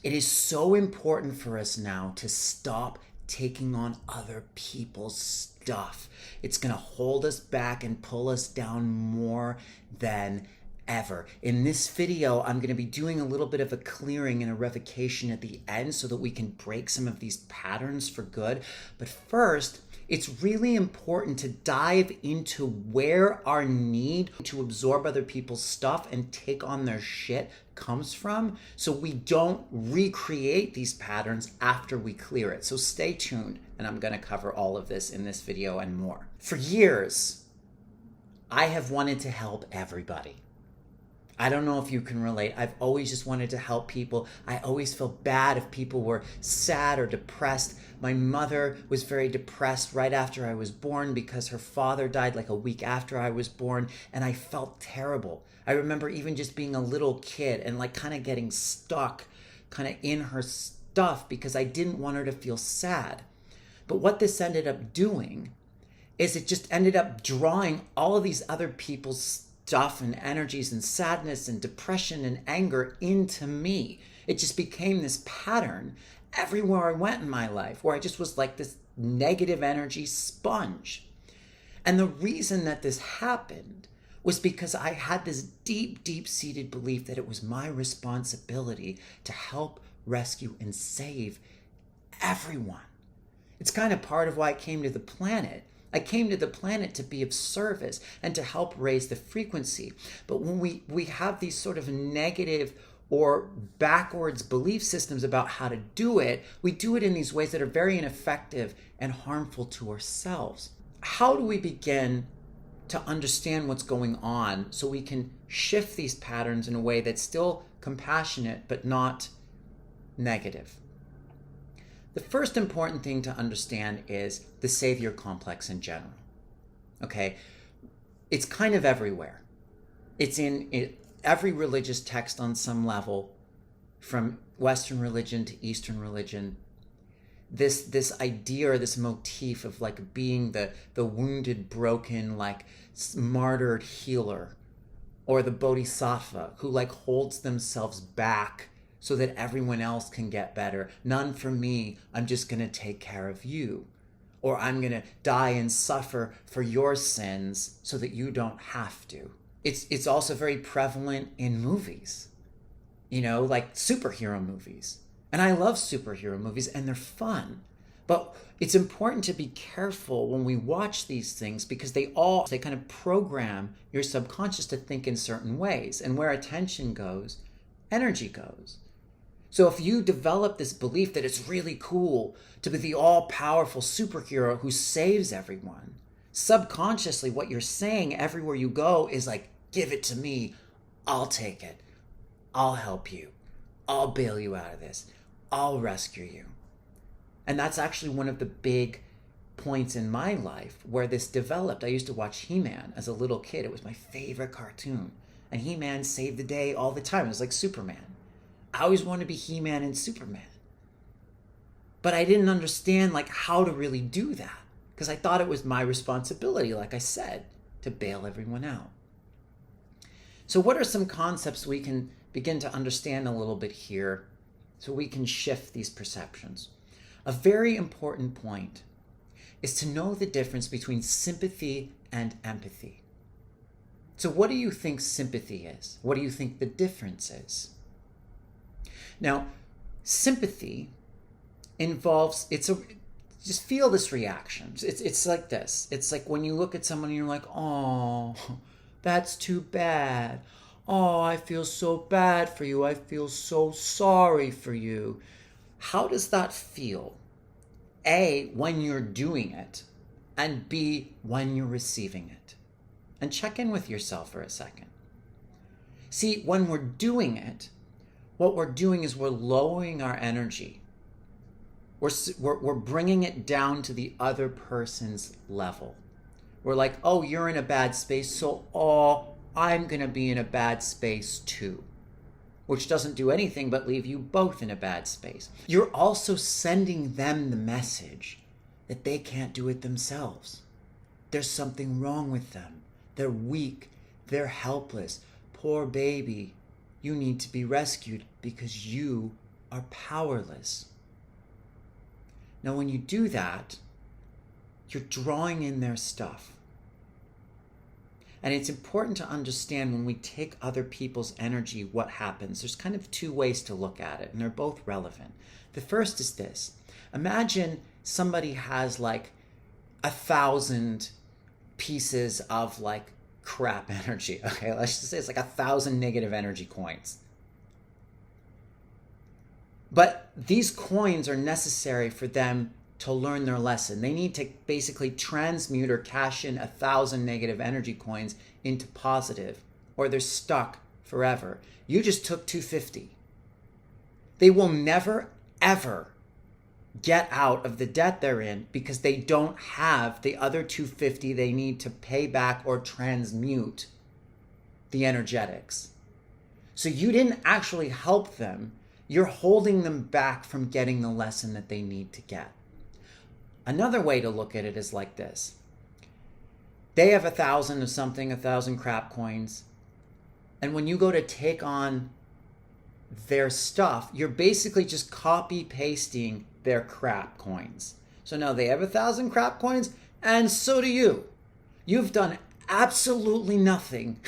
It is so important for us now to stop taking on other people's stuff. It's going to hold us back and pull us down more than ever. In this video, I'm going to be doing a little bit of a clearing and a revocation at the end so that we can break some of these patterns for good. But first, it's really important to dive into where our need to absorb other people's stuff and take on their shit comes from, so we don't recreate these patterns after we clear it. So stay tuned, and I'm going to cover all of this in this video and more. For years, I have wanted to help everybody. I don't know if you can relate. I've always just wanted to help people. I always felt bad if people were sad or depressed. My mother was very depressed right after I was born because her father died like a week after I was born, and I felt terrible. I remember even just being a little kid and like kind of getting stuck kind of in her stuff because I didn't want her to feel sad. But what this ended up doing is it just ended up drawing all of these other people's stuff and energies and sadness and depression and anger into me. It just became this pattern everywhere I went in my life where I just was like this negative energy sponge. And the reason that this happened was because I had this deep, deep-seated belief that it was my responsibility to help, rescue, and save everyone. It's kind of part of why I came to the planet. I came to the planet to be of service and to help raise the frequency. But when we have these sort of negative or backwards belief systems about how to do it, we do it in these ways that are very ineffective and harmful to ourselves. How do we begin to understand what's going on so we can shift these patterns in a way that's still compassionate but not negative? The first important thing to understand is the savior complex in general. Okay? It's kind of everywhere. It's in every religious text on some level, from Western religion to Eastern religion. This idea or this motif of like being the wounded, broken, like martyred healer, or the Bodhisattva who like holds themselves back so that everyone else can get better. None for me, I'm just gonna take care of you. Or I'm gonna die and suffer for your sins so that you don't have to. It's also very prevalent in movies, like superhero movies. And I love superhero movies and they're fun. But it's important to be careful when we watch these things because they kind of program your subconscious to think in certain ways. And where attention goes, energy goes. So if you develop this belief that it's really cool to be the all-powerful superhero who saves everyone, subconsciously what you're saying everywhere you go is like, give it to me, I'll take it, I'll help you, I'll bail you out of this, I'll rescue you. And that's actually one of the big points in my life where this developed. I used to watch He-Man as a little kid. It was my favorite cartoon. And He-Man saved the day all the time. It was like Superman. I always wanted to be He-Man and Superman. But I didn't understand like how to really do that because I thought it was my responsibility, like I said, to bail everyone out. So what are some concepts we can begin to understand a little bit here so we can shift these perceptions? A very important point is to know the difference between sympathy and empathy. So what do you think sympathy is? What do you think the difference is? Now, sympathy involves, just feel this reaction. It's like this. It's like when you look at someone and you're like, oh, that's too bad. Oh, I feel so bad for you. I feel so sorry for you. How does that feel? A, when you're doing it, and B, when you're receiving it. And check in with yourself for a second. See, when we're doing it, what we're doing is we're lowering our energy. We're bringing it down to the other person's level. We're like, oh, you're in a bad space, so I'm going to be in a bad space too. Which doesn't do anything but leave you both in a bad space. You're also sending them the message that they can't do it themselves. There's something wrong with them. They're weak. They're helpless. Poor baby. You need to be rescued because you are powerless. Now, when you do that, you're drawing in their stuff. And it's important to understand when we take other people's energy, what happens. There's kind of two ways to look at it, and they're both relevant. The first is this. Imagine somebody has like 1,000 pieces of like crap energy. Okay, let's just say it's like 1,000 negative energy coins. But these coins are necessary for them to learn their lesson. They need to basically transmute or cash in 1,000 negative energy coins into positive, or they're stuck forever. You just took 250. They will never, ever get out of the debt they're in because they don't have the other 250 they need to pay back or transmute the energetics. So you didn't actually help them. You're holding them back from getting the lesson that they need to get. Another way to look at it is like this. They have 1,000 of something, 1,000 crap coins. And when you go to take on their stuff, you're basically just copy pasting their crap coins. So now they have 1,000 crap coins, and so do you. You've done absolutely nothing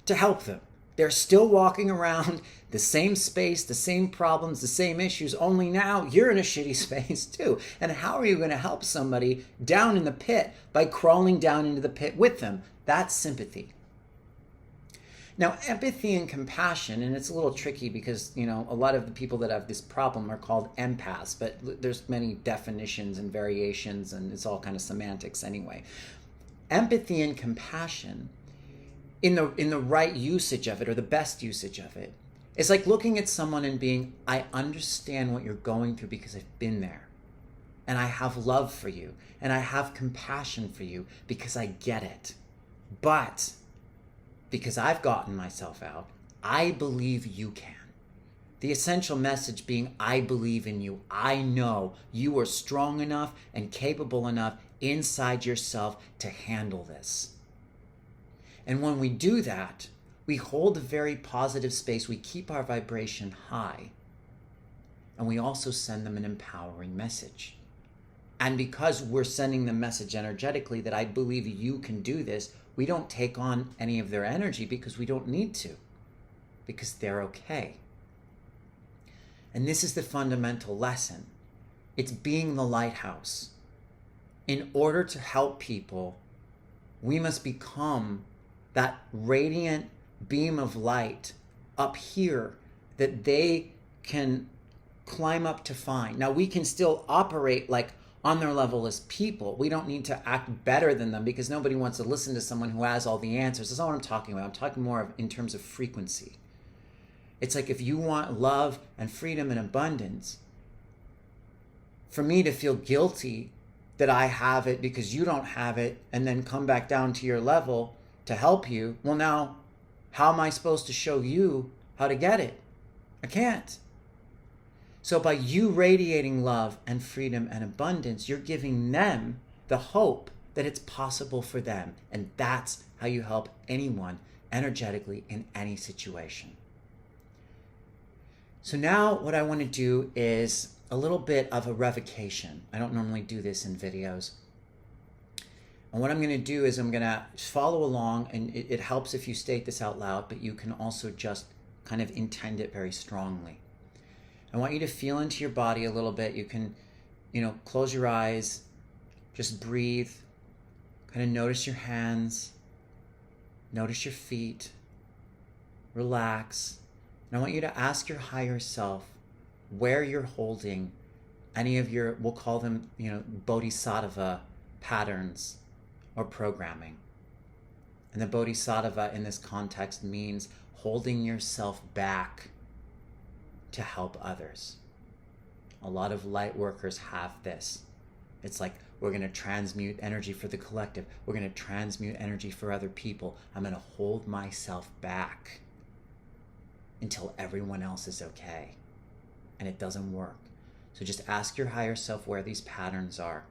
to help them. They're still walking around the same space, the same problems, the same issues, only now you're in a shitty space too. And how are you going to help somebody down in the pit by crawling down into the pit with them? That's sympathy. Now, empathy and compassion, and it's a little tricky because, a lot of the people that have this problem are called empaths, but there's many definitions and variations, and it's all kind of semantics anyway. Empathy and compassion, in the right usage of it, or the best usage of it, it's like looking at someone and being, I understand what you're going through because I've been there. And I have love for you. And I have compassion for you because I get it. But because I've gotten myself out, I believe you can. The essential message being, I believe in you. I know you are strong enough and capable enough inside yourself to handle this. And when we do that, we hold a very positive space. We keep our vibration high. And we also send them an empowering message. And because we're sending the message energetically that I believe you can do this, we don't take on any of their energy because we don't need to. Because they're okay. And this is the fundamental lesson. It's being the lighthouse. In order to help people, we must become that radiant beam of light up here that they can climb up to find. Now, we can still operate like on their level as people. We don't need to act better than them because nobody wants to listen to someone who has all the answers. That's not what I'm talking about. I'm talking more of in terms of frequency. It's like if you want love and freedom and abundance, for me to feel guilty that I have it because you don't have it and then come back down to your level to help you, well, now, how am I supposed to show you how to get it? I can't. So by you radiating love and freedom and abundance, you're giving them the hope that it's possible for them. And that's how you help anyone energetically in any situation. So now what I want to do is a little bit of a revocation. I don't normally do this in videos. And what I'm going to do is I'm going to follow along, and it helps if you state this out loud, but you can also just kind of intend it very strongly. I want you to feel into your body a little bit. You can, close your eyes, just breathe, kind of notice your hands, notice your feet, relax. And I want you to ask your higher self where you're holding any of your, we'll call them, Bodhisattva patterns or programming. And the Bodhisattva in this context means holding yourself back to help others. A lot of light workers have this. It's like, we're going to transmute energy for the collective. We're going to transmute energy for other people. I'm going to hold myself back until everyone else is okay. And it doesn't work. So just ask your higher self where these patterns are.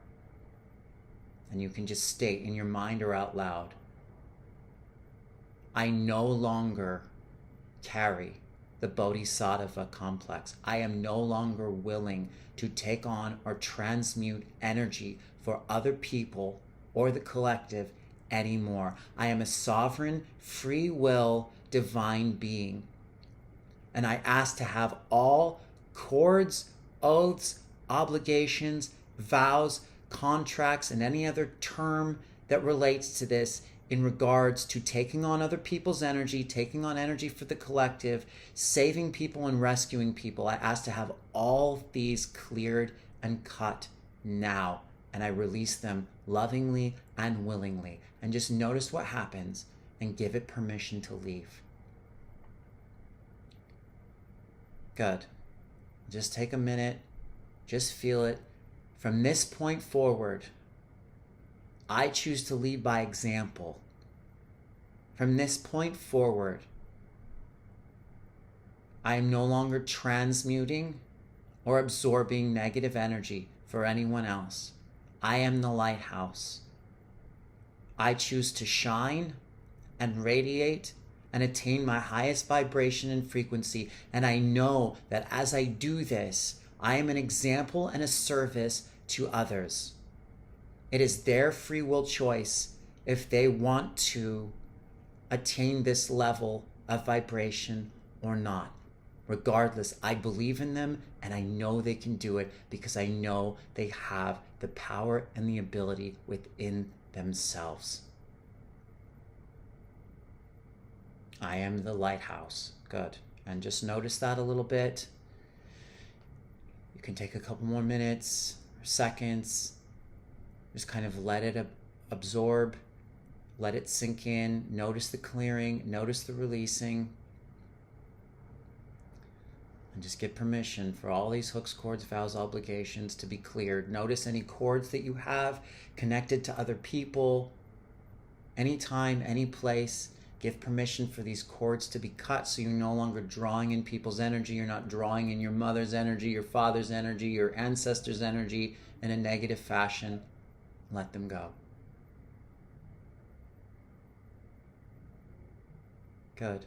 And you can just state in your mind or out loud, I no longer carry the Bodhisattva complex. I am no longer willing to take on or transmute energy for other people or the collective anymore. I am a sovereign, free will, divine being. And I ask to have all cords, oaths, obligations, vows, contracts, and any other term that relates to this in regards to taking on other people's energy, taking on energy for the collective, saving people and rescuing people. I ask to have all these cleared and cut now. And I release them lovingly and willingly. And just notice what happens and give it permission to leave. Good. Just take a minute. Just feel it. From this point forward, I choose to lead by example. From this point forward, I am no longer transmuting or absorbing negative energy for anyone else. I am the lighthouse. I choose to shine and radiate and attain my highest vibration and frequency. And I know that as I do this, I am an example and a service to others. It is their free will choice if they want to attain this level of vibration or not. Regardless, I believe in them and I know they can do it because I know they have the power and the ability within themselves. I am the lighthouse. Good. And just notice that a little bit. You can take a couple more minutes or seconds. Just kind of let it absorb. Let it sink in. Notice the clearing. Notice the releasing. And just give permission for all these hooks, cords, vows, obligations to be cleared. Notice any cords that you have connected to other people. Anytime, any place. Give permission for these cords to be cut so you're no longer drawing in people's energy. You're not drawing in your mother's energy, your father's energy, your ancestors' energy in a negative fashion. Let them go. Good.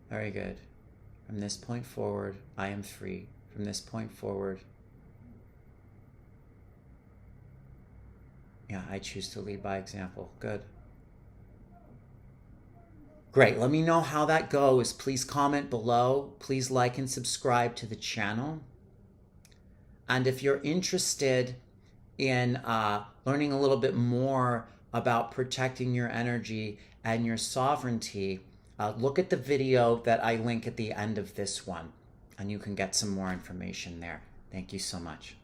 Very good. From this point forward, I am free. From this point forward, I choose to lead by example. Good. Great. Let me know how that goes. Please comment below. Please like and subscribe to the channel. And if you're interested in learning a little bit more about protecting your energy and your sovereignty, look at the video that I link at the end of this one, and you can get some more information there. Thank you so much.